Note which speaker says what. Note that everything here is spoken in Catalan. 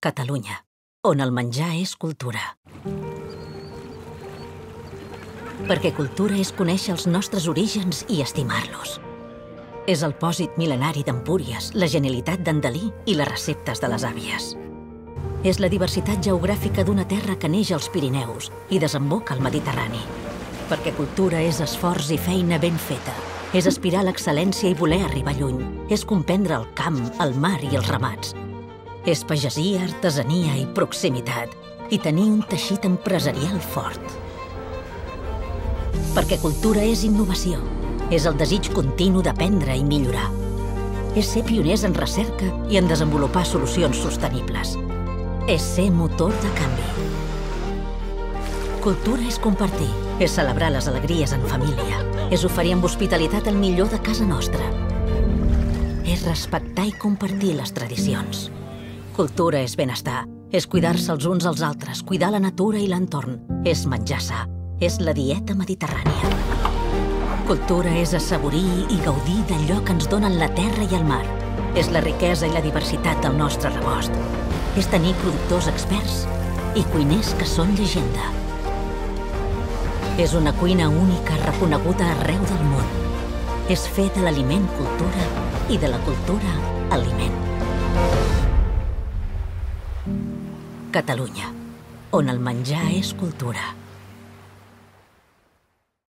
Speaker 1: Catalunya, on el menjar és cultura. Perquè cultura és conèixer els nostres orígens i estimar-los. És el pòsit mil·lenari d'Empúries, la genialitat d'en Dalí i les receptes de les àvies. És la diversitat geogràfica d'una terra que neix als Pirineus i desemboca al Mediterrani. Perquè cultura és esforç i feina ben feta. És aspirar a l'excel·lència i voler arribar lluny. És comprendre el camp, el mar i els ramats. És pagesia, artesania i proximitat. I tenir un teixit empresarial fort. Perquè cultura és innovació. És el desig continu d'aprendre i millorar. És ser pioners en recerca i en desenvolupar solucions sostenibles. És ser motor de canvi. Cultura és compartir. És celebrar les alegries en família. És oferir amb hospitalitat el millor de casa nostra. És respectar i compartir les tradicions. Cultura és benestar. És cuidar-se els uns als altres, cuidar la natura i l'entorn. És menjar sa. És la dieta mediterrània. Cultura és assaborir i gaudir d'allò que ens donen la terra i el mar. És la riquesa i la diversitat del nostre rebost. És tenir productors experts i cuiners que són llegenda. És una cuina única reconeguda arreu del món. És fer de l'aliment cultura i de la cultura aliment. Catalunya, on el menjar és cultura.